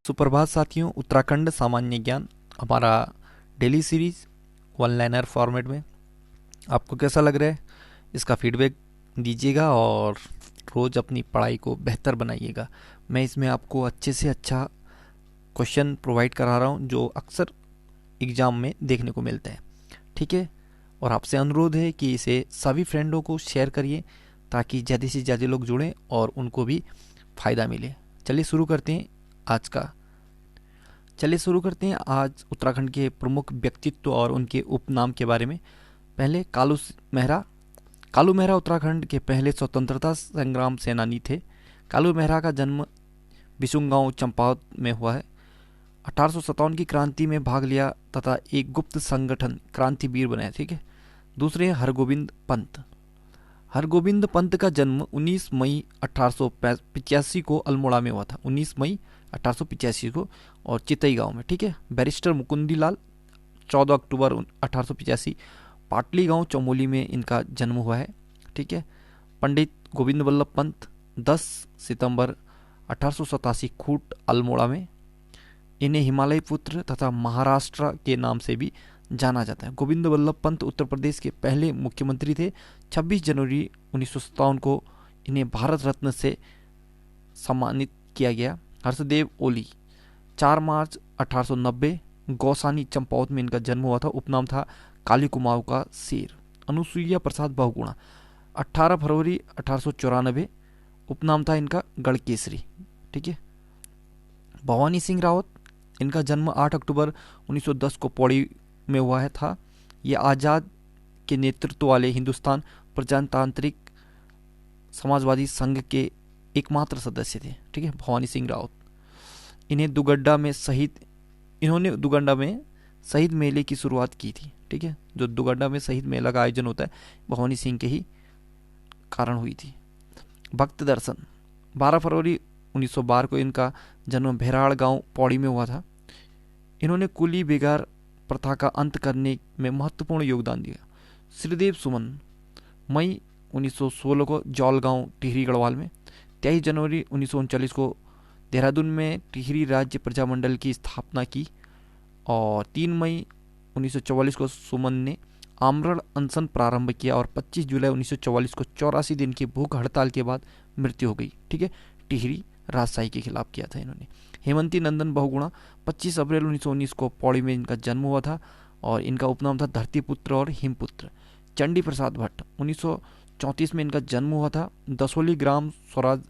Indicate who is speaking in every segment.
Speaker 1: सुप्रभात साथियों, उत्तराखंड सामान्य ज्ञान हमारा daily series one liner format में आपको कैसा लग रहा है, इसका फीडबैक दीजिएगा और रोज़ अपनी पढ़ाई को बेहतर बनाइएगा। मैं इसमें आपको अच्छे से अच्छा क्वेश्चन प्रोवाइड करा रहा हूँ जो अक्सर एग्ज़ाम में देखने को मिलते हैं। ठीक है, और आपसे अनुरोध है कि इसे सभी फ्रेंडों को शेयर करिए ताकि ज़्यादा से ज़्यादा लोग जुड़ें और उनको भी फ़ायदा मिले। चलिए शुरू करते हैं आज का चलिए शुरू करते हैं आज उत्तराखंड के प्रमुख व्यक्तित्व और उनके उपनाम के बारे में। पहले मेहरा कालू मेहरा उत्तराखंड के पहले स्वतंत्रता संग्राम सेनानी थे। कालू मेहरा का जन्म बिशुंग गांव चंपावत में हुआ है। 1857 की क्रांति में भाग लिया तथा एक गुप्त संगठन क्रांतिवीर बने। ठीक है। दूसरे हरगोविंद पंत। हरगोविंद पंत का जन्म 19 मई 1885 को अल्मोड़ा में हुआ था। 19 मई 1885 को और चितई गांव में। ठीक है। बैरिस्टर मुकुंदी लाल 14 अक्टूबर 1885 पाटली गांव चमोली में इनका जन्म हुआ है। ठीक है। पंडित गोविंद वल्लभ पंत 10 सितंबर 1887 खूट अल्मोड़ा में। इन्हें हिमालय पुत्र तथा महाराष्ट्र के नाम से भी जाना जाता है। गोविंद वल्लभ पंत उत्तर प्रदेश के पहले मुख्यमंत्री थे। 26 जनवरी 1957 को इन्हें भारत रत्न से सम्मानित किया गया। हर्षदेव ओली 4 मार्च 1890 गौसानी चंपावत में इनका जन्म हुआ था। उपनाम था काली कुमाऊं का शेर। अनुसुईया प्रसाद बहुगुणा 18 फरवरी 1894 उपनाम था इनका गढ़केसरी। ठीक है। भवानी सिंह रावत इनका जन्म 8 अक्टूबर 1910 को पौड़ी में हुआ है था। ये आज़ाद के नेतृत्व वाले हिंदुस्तान प्रजातांत्रिक समाजवादी संघ के एकमात्र सदस्य थे। ठीक है। भवानी सिंह रावत इन्होंने दुगड्डा में शहीद मेले की शुरुआत की थी। ठीक है। जो दुगड्डा में शहीद मेला का आयोजन होता है भवानी सिंह के ही कारण हुई थी। भक्त दर्शन 12 फरवरी 1912 को इनका जन्म भेराड़ गांव पौड़ी में हुआ था। इन्होंने कुली बेगार प्रथा का अंत करने में महत्वपूर्ण योगदान दिया। श्रीदेव सुमन मई 1916 को जौल गांव टिहरी गढ़वाल में। 23 जनवरी 1939 को देहरादून में टिहरी राज्य प्रजामंडल की स्थापना की और 3 मई 1944 को सुमन ने आमरण अनशन प्रारंभ किया और 25 जुलाई 1944 को 84 दिन की भूख हड़ताल के बाद मृत्यु हो गई। ठीक है। टिहरी राजशाही के खिलाफ किया था इन्होंने। हेमंती नंदन बहुगुणा 25 अप्रैल 1919 को पौड़ी में इनका जन्म हुआ था और इनका उपनाम था धरतीपुत्र और हिमपुत्र। चंडी प्रसाद भट्ट 1934 में इनका जन्म हुआ था। दसोली ग्राम स्वराज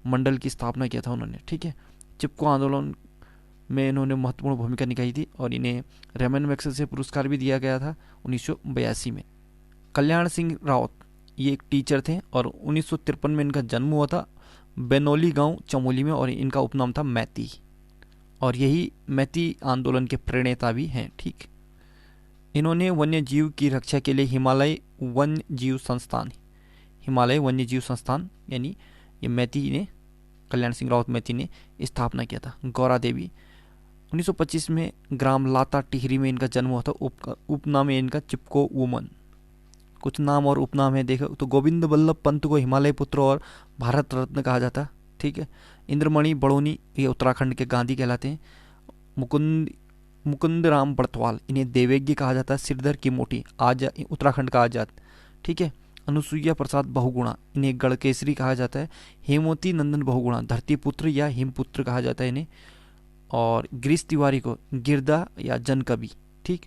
Speaker 1: मंडल की स्थापना किया था उन्होंने। ठीक है। चिपको आंदोलन में इन्होंने महत्वपूर्ण भूमिका निभाई थी और इन्हें रेमन मैक्सेसे पुरस्कार भी दिया गया था 1982 में। कल्याण सिंह रावत ये एक टीचर थे और 1953 में इनका जन्म हुआ था बेनोली गांव चमोली में और इनका उपनाम था मैती और यही मैती आंदोलन के प्रणेता भी हैं। ठीक। इन्होंने वन्य जीव की रक्षा के लिए हिमालय वन्य जीव संस्थान यानी ये मैती ने कल्याण सिंह रावत मैती ने स्थापना किया था। गौरा देवी 1925 में ग्राम लाता टिहरी में इनका जन्म हुआ था। उपनाम है इनका चिपको वुमन। कुछ नाम और उपनाम है देखो तो गोविंद वल्लभ पंत को हिमालय पुत्र और भारत रत्न कहा जाता। ठीक है। इंद्रमणि बड़ोनी ये उत्तराखंड के गांधी कहलाते हैं। मुकुंद राम बड़तवाल इन्हें देवेज्ञ कहा जाता है। सिरधर की मोटी उत्तराखंड का आजाद। ठीक है। अनुसुईया प्रसाद बहुगुणा इन्हें गढ़केसरी कहा जाता है। हेमवती नंदन बहुगुणा धरतीपुत्र या हिमपुत्र कहा जाता है इन्हें। और गिरीश तिवारी को गिरदा या जनकवि। ठीक।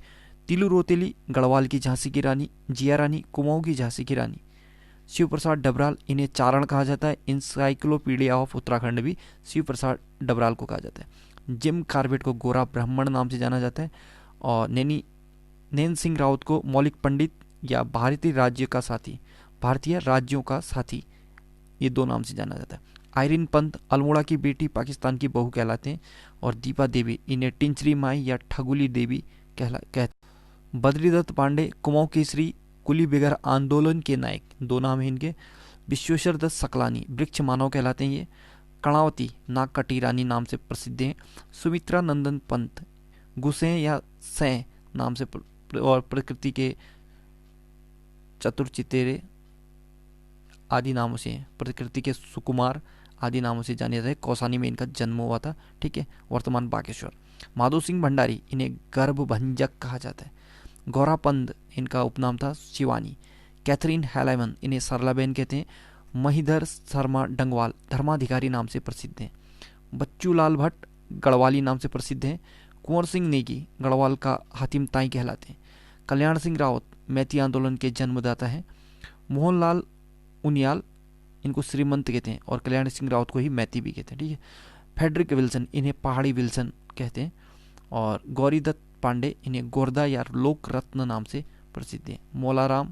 Speaker 1: तिलू रोतेली गढ़वाल की झांसी की रानी। जिया रानी कुमाऊं की झांसी की रानी। शिव प्रसाद डबराल इन्हें चारण कहा जाता है। इंसाइक्लोपीडिया ऑफ उत्तराखंड भी शिव प्रसाद डबराल को कहा जाता है। जिम कार्बेट को गोरा ब्राह्मण नाम से जाना जाता है और नैन सिंह रावत को मौलिक पंडित या भारतीय राज्यों का साथी ये 2 नाम से जाना जाता है। आयरिन पंत अल्मोड़ा की बेटी पाकिस्तान की बहू कहलाते हैं और दीपा देवी इन्हें टिंचरी माई या ठगुली देवी कहते। बद्रीदत्त पांडे कुमाऊं केसरी कुली बेगार आंदोलन के नायक 2 नाम हैं इनके। विश्वेश्वर दत्त सकलानी वृक्ष मानव कहलाते हैं ये। कर्णावती नाग कटी रानी नाम से प्रसिद्ध हैं। सुमित्रा नंदन पंत गुसें या सैं नाम से और प्रकृति के चतुर चितेरे आदि नामों से हैं। प्रकृति के सुकुमार आदि नामों से जाने जाते हैं। कौसानी में इनका जन्म हुआ था, ठीक है, वर्तमान बागेश्वर। माधो सिंह भंडारी, इन्हें गर्भभंजक कहा जाता है। गौरापंद, इनका उपनाम था शिवानी। कैथरीन हैलाइमन, इन्हें सरलाबेन कहते हैं। महीधर शर्मा डंगवाल, धर्माधिकारी नाम से प्रसिद्ध हैं। बच्चू लाल भट्ट, गढ़वाली नाम से प्रसिद्ध हैं। कुंवर सिंह नेगी, गढ़वाल का हातिम ताई कहलाते हैं। कल्याण सिंह रावत, मैती आंदोलन के जन्मदाता हैं। मोहनलाल उनियाल, इनको श्रीमंत कहते हैं, और कल्याण सिंह रावत को ही मैती भी कहते हैं, ठीक है। फेडरिक विल्सन, इन्हें पहाड़ी विल्सन कहते हैं। और गौरीदत्त पांडे, इन्हें गोरदा या लोक रत्न नाम से प्रसिद्ध हैं। मौलाराम,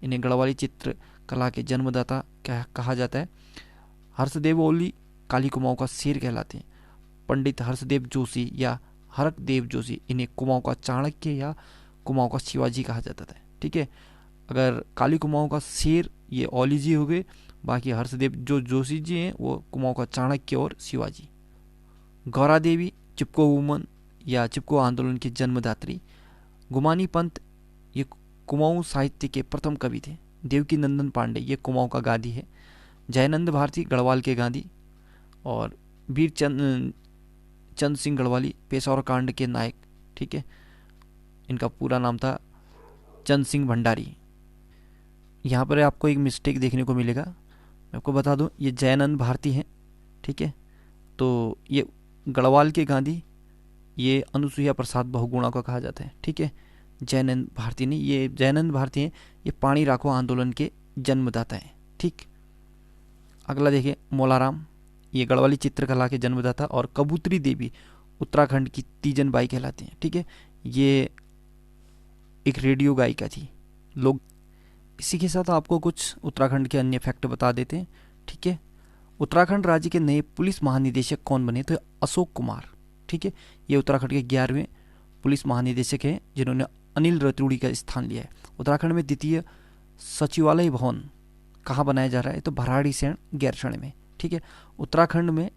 Speaker 1: इन्हें गढ़वाली चित्रकला के जन्मदाता कहा जाता है। हर्षदेव ओली, काली कुमाऊं का शेर कहलाते हैं। पंडित हर्षदेव जोशी या हरकदेव जोशी, इन्हें कुमाऊं का चाणक्य या कुमाऊं का शिवाजी कहा जाता था, ठीक है। अगर काली कुमाऊं का शेर ये ओली जी हो गए, बाकी हर्षदेव जो जोशी जी हैं वो कुमाऊं का चाणक्य और शिवाजी। गौरा देवी, चिपको वुमन या चिपको आंदोलन के जन्मदात्री। गुमानी पंत, ये कुमाऊं साहित्य के प्रथम कवि थे। देवकी नंदन पांडे, ये कुमाऊं का गांधी है। जयनंद भारती, गढ़वाल के गांधी। और वीर चंद सिंह गढ़वाली, पेशौर कांड के नायक, ठीक है। इनका पूरा नाम था चंद सिंह भंडारी। यहाँ पर आपको एक मिस्टेक देखने को मिलेगा, मैं आपको बता दूं, ये जयनंद भारती हैं, ठीक है। तो ये गढ़वाल के गांधी, ये अनुसुईया प्रसाद बहुगुणा को कहा जाता है, ठीक है। जयनंद भारती नहीं, ये जयनंद भारती हैं, ये पाणी राखो आंदोलन के जन्मदाता हैं, ठीक। अगला देखिए मौलाराम, ये गढ़वाली चित्रकला के जन्मदाता। और कबूतरी देवी उत्तराखंड की तीजन बाई कहलाती हैं, ठीक है। ये एक रेडियो गायिका थी। लोग इसी के साथ आपको कुछ उत्तराखंड के अन्य फैक्ट बता देते हैं, ठीक है। उत्तराखंड राज्य के नए पुलिस महानिदेशक कौन बने? तो अशोक कुमार, ठीक है। ये उत्तराखंड के 11वें पुलिस महानिदेशक हैं, जिन्होंने अनिल रतूड़ी का स्थान लिया है। उत्तराखंड में द्वितीय सचिवालय भवन कहाँ बनाया जा रहा है? तो भराड़ीसैंण गैरसैंण में, ठीक है। उत्तराखंड में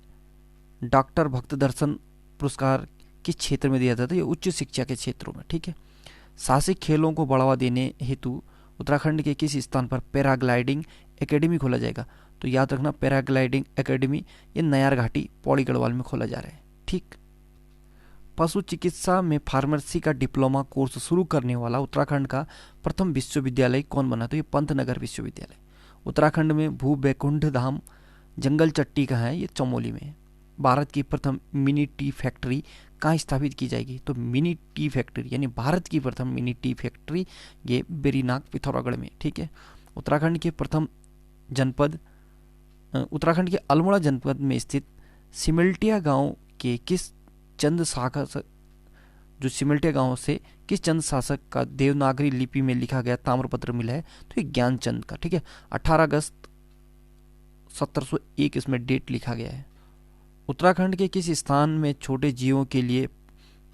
Speaker 1: डॉक्टर भक्त दर्शन पुरस्कार किस क्षेत्र में दिया जाता है? ये उच्च शिक्षा के क्षेत्रों में, ठीक है। साहसिक खेलों को बढ़ावा देने हेतु उत्तराखंड के किस स्थान पर पैराग्लाइडिंग एकेडमी खोला जाएगा? तो याद रखना, पैराग्लाइडिंग एकेडमी ये नयार घाटी पौड़ी गढ़वाल में खोला जा रहा है, ठीक। पशु चिकित्सा में फार्मेसी का डिप्लोमा कोर्स शुरू करने वाला उत्तराखंड का प्रथम विश्वविद्यालय कौन बना? तो ये पंतनगर विश्वविद्यालय। उत्तराखंड में भू बैकुंठ धाम जंगल चट्टी कहाँ है? ये चमोली में है। भारत की प्रथम मिनी टी फैक्ट्री कहाँ स्थापित की जाएगी? तो मिनी टी फैक्ट्री यानी भारत की प्रथम मिनी टी फैक्ट्री ये बेरीनाग पिथौरागढ़ में, ठीक है। उत्तराखंड के प्रथम जनपद, उत्तराखंड के अल्मोड़ा जनपद में स्थित सिमल्टिया गांव के किस चंद शासक, जो सिमल्टिया गांव से किस चंद शासक का देवनागरी लिपि में लिखा गया ताम्रपत्र मिला है? तो ये ज्ञानचंद का, ठीक है। 18 अगस्त 1701 इसमें डेट लिखा गया है। उत्तराखंड के किस स्थान में छोटे जीवों के लिए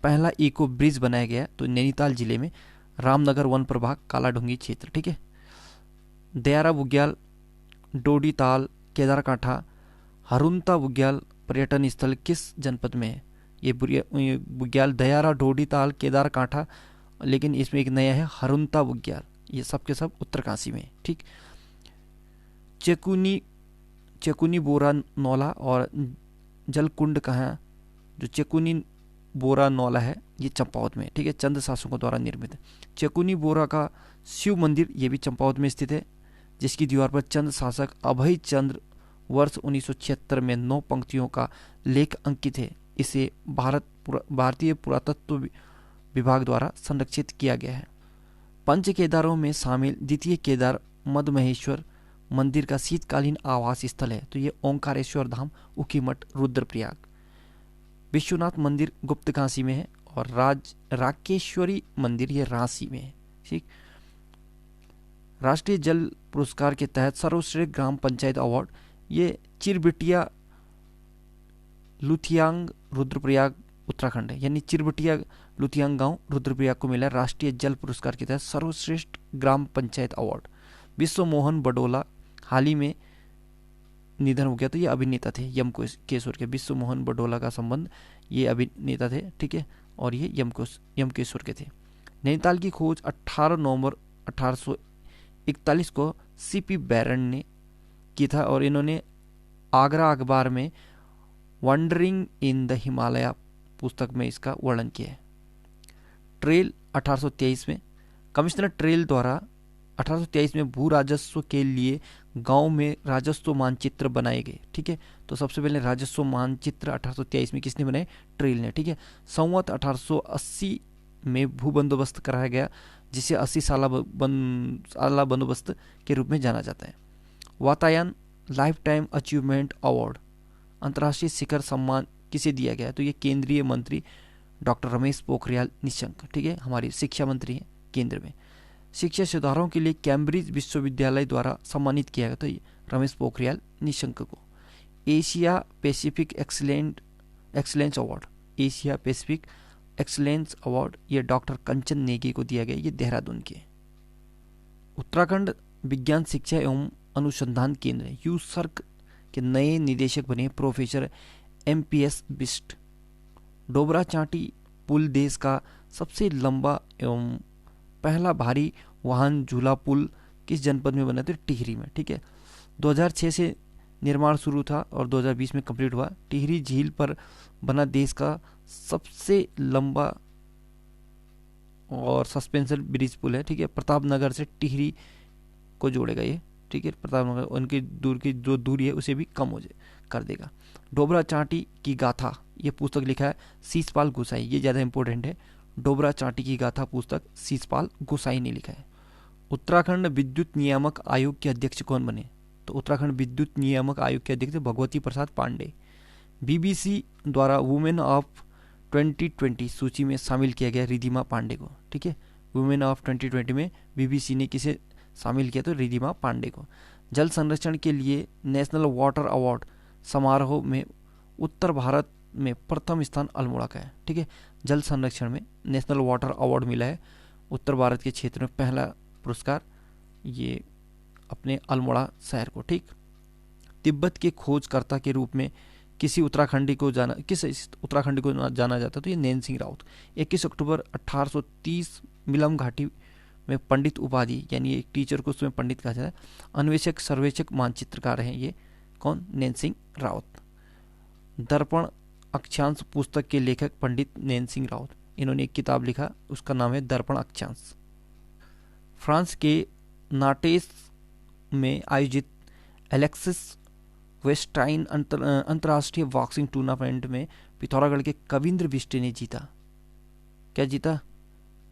Speaker 1: पहला इको ब्रिज बनाया गया? तो नैनीताल जिले में रामनगर वन प्रभाग कालाडूंगी क्षेत्र, ठीक है। दयारा बुग्याल, डोडी ताल, केदारकांठा, हरुंता बुग्याल पर्यटन स्थल किस जनपद में है? ये बुग्याल, दयारा, डोडी ताल, केदारकांठा, लेकिन इसमें एक नया है हरुंता बुग्याल, ये सब के सब उत्तरकाशी में, ठीक। चेकुनी बोरा नौला और जलकुंड कहाँ? जो चेकुनी बोरा नौला है ये चंपावत में, ठीक है, चंद शासकों द्वारा निर्मित है। चेकुनी बोरा का शिव मंदिर ये भी चंपावत में स्थित है, जिसकी दीवार पर चंद शासक अभय चंद्र वर्ष 1976 में 9 पंक्तियों का लेख अंकित है। इसे भारतीय पुरातत्व विभाग द्वारा संरक्षित किया गया है। पंच केदारों में शामिल द्वितीय केदार मदमहेश्वर मंदिर का शीतकालीन आवास स्थल है। तो ये ओंकारेश्वर धाम, उखीमठ, रुद्रप्रयाग। विश्वनाथ मंदिर गुप्त काशी में है। और राकेश्वरी मंदिर ये रांची में है, ठीक। राष्ट्रीय जल पुरस्कार के तहत सर्वश्रेष्ठ ग्राम पंचायत अवार्ड ये चिरबिटिया लुथियांग रुद्रप्रयाग उत्तराखंड है, यानी चिरबिटिया लुथियांग गांव रुद्रप्रयाग को मिला राष्ट्रीय जल पुरस्कार के तहत सर्वश्रेष्ठ ग्राम पंचायत अवार्ड। विश्व मोहन बडोला हाल ही में निधन हो गया, तो ये अभिनेता थे यमकेश्वर के। विश्व मोहन बडोला का संबंध ये अभिनेता थे, ठीक है, और ये यमकेश्वर के थे। नैनीताल की खोज 18 नवंबर 1841 को सीपी बैरन ने की था, और इन्होंने आगरा अखबार में वंडरिंग इन द हिमालय पुस्तक में इसका वर्णन किया है। ट्रेल 1823 में, कमिश्नर ट्रेल द्वारा 1823 में भू राजस्व के लिए गांव में राजस्व मानचित्र बनाए गए। ठीक है, तो सबसे पहले राजस्व मानचित्र 1823 में किसने बनाए? ट्रेल ने। ठीक है, संवत 1880 में भू बंदोबस्त कराया गया, जिसे 80 साला बंदोबस्त के रूप में जाना जाता है। Vatayan life time achievement award, अंतर्राष्ट्रीय शिखर सम्मान किसे दिया गया? तो ये केंद्रीय मंत्री डॉक्टर रमेश पोखरियाल निशंक, ठीक है, हमारी शिक्षा मंत्री हैं केंद्र में। शिक्षा सुधारों के लिए कैम्ब्रिज विश्वविद्यालय द्वारा सम्मानित किया गया, तो ये रमेश पोखरियाल निशंक को। Asia Pacific excellence award, Asia Pacific excellence award ये डॉक्टर कंचन नेगी को दिया गया, ये देहरादून के। उत्तराखंड विज्ञान शिक्षा एवं अनुसंधान केंद्र यूसर्क के नए निदेशक बने प्रोफेसर MPS बिस्ट। डोबरा चांटी पुल देश का सबसे लंबा एवं पहला भारी वाहन झूला पुल किस जनपद में बना? तो टिहरी में। ठीक है, 2006 से निर्माण शुरू था और 2020 में कंप्लीट हुआ। टिहरी झील पर बना देश का सबसे लंबा और सस्पेंशन ब्रिज पुल है। ठीक है, प्रतापनगर से टिहरी को जोड़ेगा ये। ठीक है, प्रतापनगर उनकी जो दूरी है उसे भी कम हो कर देगा। डोबरा चांटी की गाथा ये पुस्तक लिखा है शीशपाल गोसाई, ये ज़्यादा इंपॉर्टेंट है। डोबरा चांटी की गाथा पुस्तक शीशपाल गोसाई ने लिखा है। उत्तराखंड विद्युत नियामक आयोग के अध्यक्ष कौन बने? तो उत्तराखंड विद्युत नियामक आयोग के अध्यक्ष भगवती प्रसाद पांडे। BBC द्वारा वुमेन ऑफ 2020 सूची में शामिल किया गया रिधिमा पांडे को। ठीक है, वुमेन ऑफ 2020 में BBC ने किसे शामिल किया? तो रिधिमा पांडे को। जल संरक्षण के लिए नेशनल वाटर अवार्ड समारोह में उत्तर भारत में प्रथम स्थान अल्मोड़ा का है। ठीक है, जल संरक्षण में नेशनल वाटर अवार्ड मिला है उत्तर भारत के क्षेत्र में, पहला पुरस्कार ये अपने अल्मोड़ा शहर को। ठीक, तिब्बत के खोजकर्ता के रूप में किस उत्तराखंडी को जाना जाता? तो ये नैन सिंह राउत। 21 अक्टूबर 1830 मिलम घाटी में पंडित उपाधि, यानी एक टीचर को उसमें पंडित कहा जाता है। अन्वेषक सर्वेक्षक मानचित्रकार हैं ये कौन? नैन सिंह राउत। दर्पण अक्षांश पुस्तक के लेखक पंडित नैन सिंह राउत, इन्होंने एक किताब लिखा, उसका नाम है दर्पण अक्षांश। फ्रांस के नाटेस में आयोजित एलेक्सिस वेस्टाइन अंतर्राष्ट्रीय बॉक्सिंग टूर्नामेंट में पिथौरागढ़ के कविंद्र बिष्ट ने जीता। क्या जीता?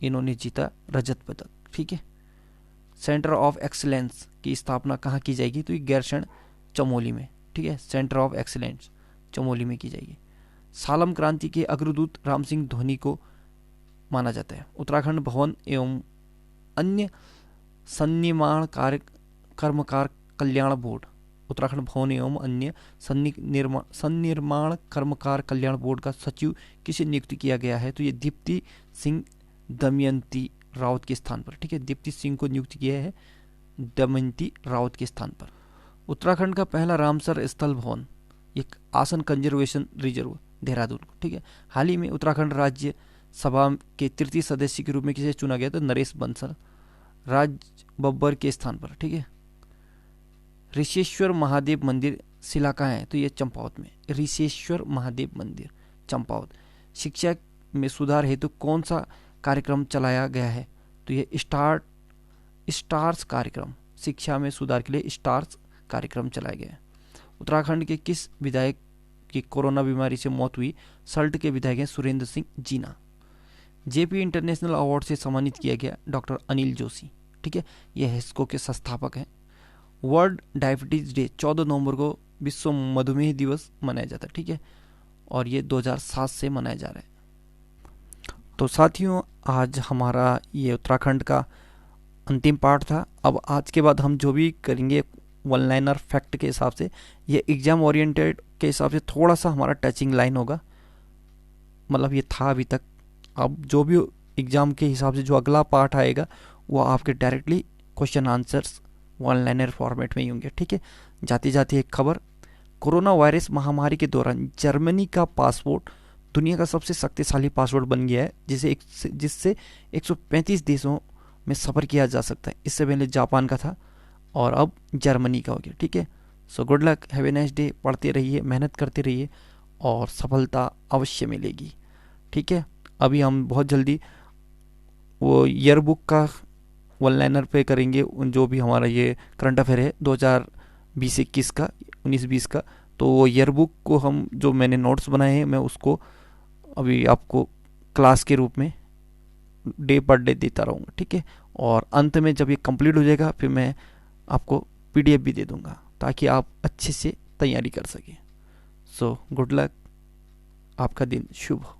Speaker 1: इन्होंने जीता रजत पदक। ठीक है, सेंटर ऑफ एक्सीलेंस की स्थापना कहाँ की जाएगी? तो ये गैरसैंण चमोली में। ठीक है, सेंटर ऑफ एक्सीलेंस चमोली में की जाएगी। सालम क्रांति के अग्रदूत राम सिंह धोनी को माना जाता है। उत्तराखंड भवन एवं अन्य सन्निर्माण कर्मकार कल्याण बोर्ड, उत्तराखंड भवन एवं अन्य सन्निर्माण कर्मकार कल्याण बोर्ड का सचिव किसे नियुक्त किया गया है? तो ये दीप्ति सिंह दमयंती रावत के स्थान पर। ठीक है, दीप्ति सिंह को नियुक्त किया है दमयंती रावत के स्थान पर। उत्तराखंड का पहला रामसर स्थल भवन एक आसन कंजर्वेशन रिजर्व देहरादून को। ठीक है, हाल ही में उत्तराखंड राज्य सभा के तृतीय सदस्य के रूप में किसे चुना गया? तो नरेश बंसल राज बब्बर के स्थान पर। ठीक है, ऋषेश्वर महादेव मंदिर शिला कहाँ है? तो ये चंपावत में, ऋषेश्वर महादेव मंदिर चंपावत। शिक्षा में सुधार हेतु कौन सा कार्यक्रम चलाया गया है? तो ये स्टार्स कार्यक्रम, शिक्षा में सुधार के लिए स्टार्स कार्यक्रम चलाया गया है। उत्तराखंड के किस विधायक की कोरोना बीमारी से मौत हुई? सल्ट के विधायक हैं Surendra Singh Jeena. JP international award से सम्मानित किया गया डॉक्टर अनिल जोशी। ठीक है, ये हिस्को के संस्थापक हैं। वर्ल्ड डायबिटीज डे 14 नवंबर को विश्व मधुमेह दिवस मनाया जाता है। ठीक है, और ये 2007 से मनाया जा रहा है। तो साथियों, आज हमारा ये उत्तराखंड का अंतिम पार्ट था। अब आज के बाद हम जो भी करेंगे वन लाइनर फैक्ट के हिसाब से, ये एग्जाम ओरिएंटेड के हिसाब से थोड़ा सा हमारा टचिंग लाइन होगा, मतलब ये था अभी तक। अब जो भी एग्जाम के हिसाब से जो अगला पार्ट आएगा वो आपके directly question answers one liner format में ही होंगे। ठीक है, जाती जाती एक खबर, कोरोना वायरस महामारी के दौरान जर्मनी का पासपोर्ट दुनिया का सबसे शक्तिशाली पासपोर्ट बन गया है, जिससे 135 देशों में सफ़र किया जा सकता है। इससे पहले जापान का था और अब जर्मनी का हो गया। ठीक है, so good luck, have a nice day. पढ़ते रहिए, मेहनत करते रहिए और सफलता अवश्य मिलेगी। ठीक है, अभी हम बहुत जल्दी वो ईयर बुक का वन लाइनर पे करेंगे, जो भी हमारा ये करंट अफेयर है 2020-21 का, 19-20 का। तो वो ईयर बुक को हम, जो मैंने नोट्स बनाए हैं, मैं उसको अभी आपको क्लास के रूप में डे पर डे देता रहूँगा। ठीक है, और अंत में जब ये कंप्लीट हो जाएगा फिर मैं आपको पीडीएफ भी दे दूँगा ताकि आप अच्छे से तैयारी कर सकें। सो गुड लक, आपका दिन शुभ हो।